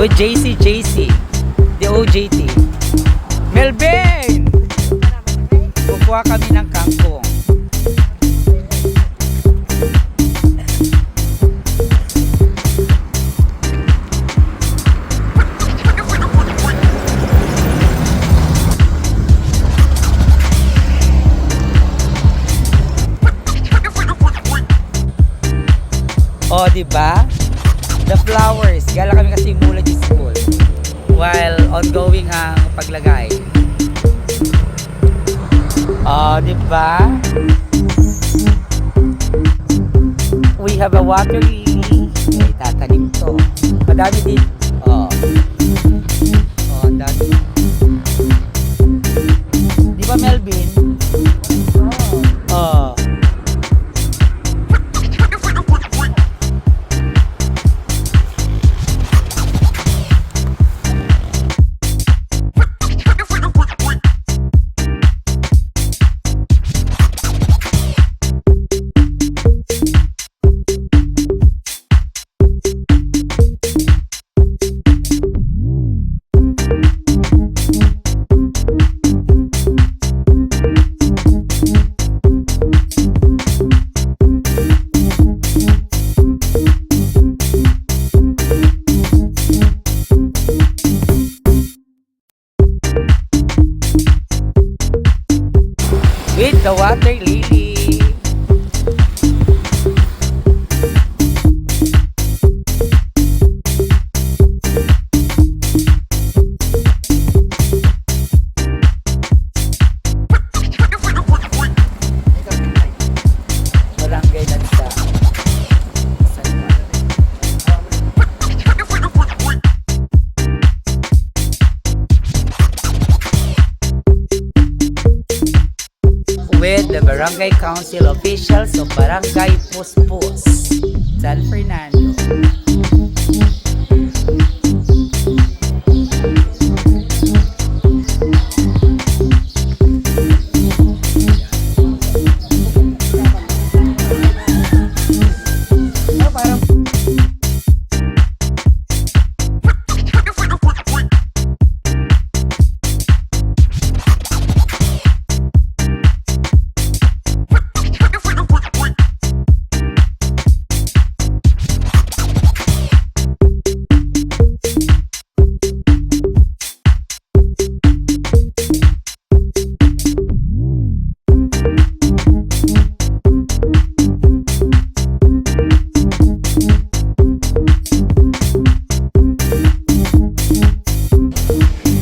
with JC, the OJT. Melvin! Kukuha kami ng kangkong. O, diba? The flowers. Gala kami kasi mula di school while ongoing ang paglagay. O, diba? We have a water lily. May tatanim to. Madami din. O. O, ang dami. Diba, Melvin? O. With the water lily. Barangay Lansa. With the Barangay Council officials of Barangay Puspos, San Fernando.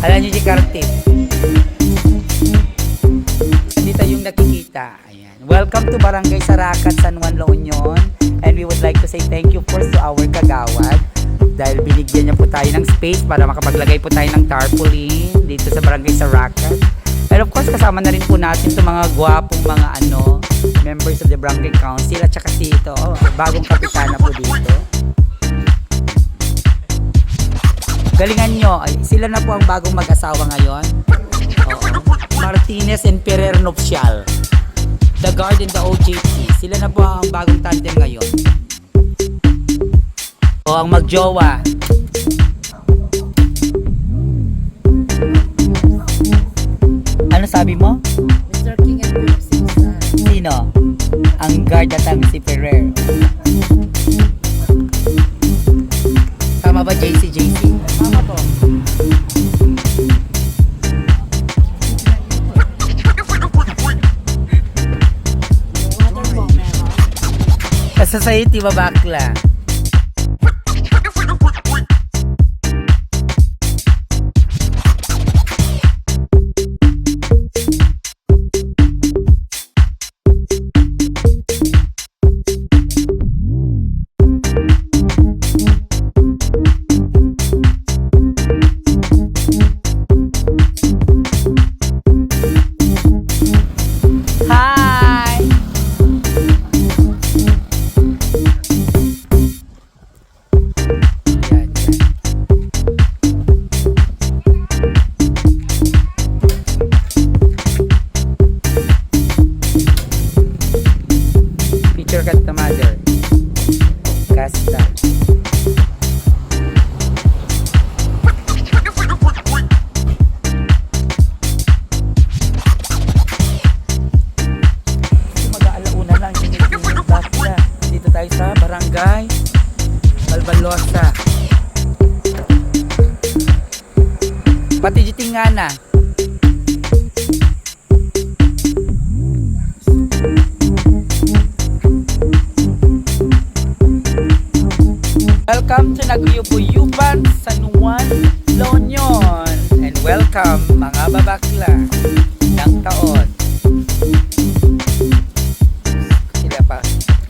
Alam nyo si Kartip. Dito yung nakikita. Ayan. Welcome to Barangay Saracat, San Juan, La Union. And we would like to say thank you first to our kagawad. Dahil binigyan niya po tayo ng space para makapaglagay po tayo ng tarpaulin dito sa Barangay Saracat. And of course, kasama na rin po natin itong mga gwapong mga members of the Barangay Council. At saka si ito, bagong kapitana po dito. Galingan nyo, sila na po ang bagong mag-asawa ngayon. Oo. Martinez and Ferrer Nuptial. The Guard and the OJT. Sila na po ang bagong tandem ngayon. O, ang magjowa. Ano sabi mo? Mr. King and Queen of Simsan. Sino? Ang guard at ang si Ferrer. Tama ba, JC? Tama po. Sa society ba bakla? nga na. Welcome to Naguyup-Uyupan, San Juan, La Union. And welcome mga babakla ng taon. Sila pa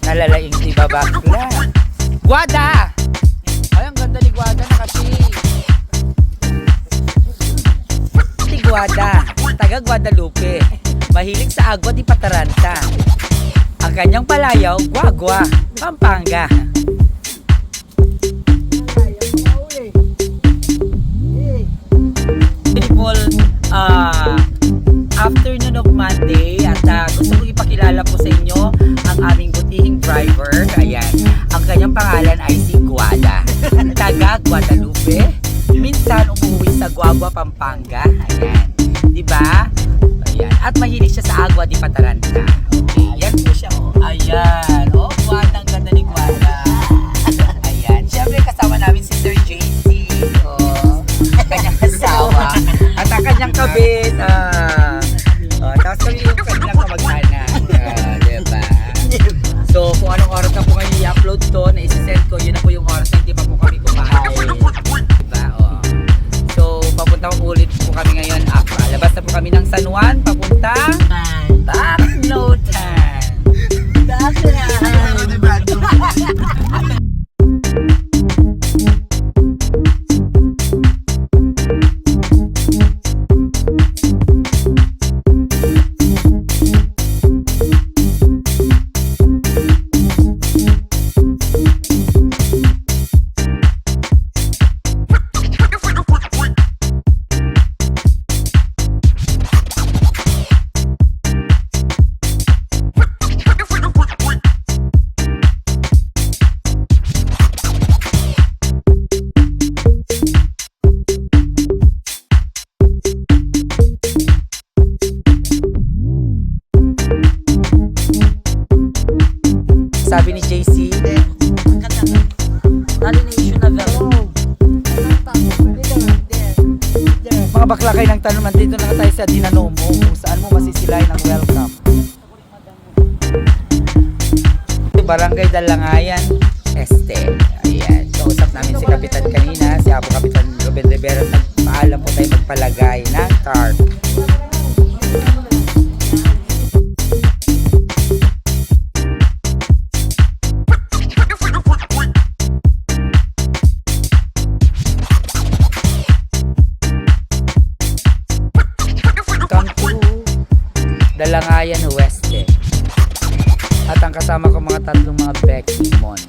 nalalaing si babakla. Guada! Ay, ang ganda ni Guada na kasi. Si Guada, taga Guadalupe. Mahilig sa agwa di Pataranta. Ang kanyang palayaw, Guagua, Pampanga. Beautiful afternoon of Monday at gusto kong ipakilala po sa inyo ang aming butihing driver. Ayan, ang kanyang pangalan ay si Guada, taga Guadalupe, minsan umuwi sa Guagua, Pampanga. Ayan, di ba? Ayan, at mahilig siya sa agwa di Pataranta. Okay, yan po siya. Ayan, Guada, ang ganda ni Guada. Ayan, syempre kasama namin si Sir JC. Kanyang asawa at ang kanyang kabit. Tapos kami yung kanilang kamag-anak. Diba? So, kung anong oras na po ngayon i-upload to, na isi-send ko, yun na po yung oras na hindi pa po kami kumain. Diba? So, papunta ko ulit po kami ngayon. Labas na po kami ng San Juan, papunta Tacloban. Sabi ni JC, Nalination na vlog. Mga bakla kayo ng tanong, nandito na tayo sa Dinanomo, kung saan mo masisilayan ang welcome. Barangay Dalangayan Este. Ayan, kausap namin si Kapitan kanina, si Apo Kapitan Ruben Rivera. Paalam po tayo magpalagay ng tarp. Dalangayan Weste. At ang kasama ko mga tatlong mga Becky Mon.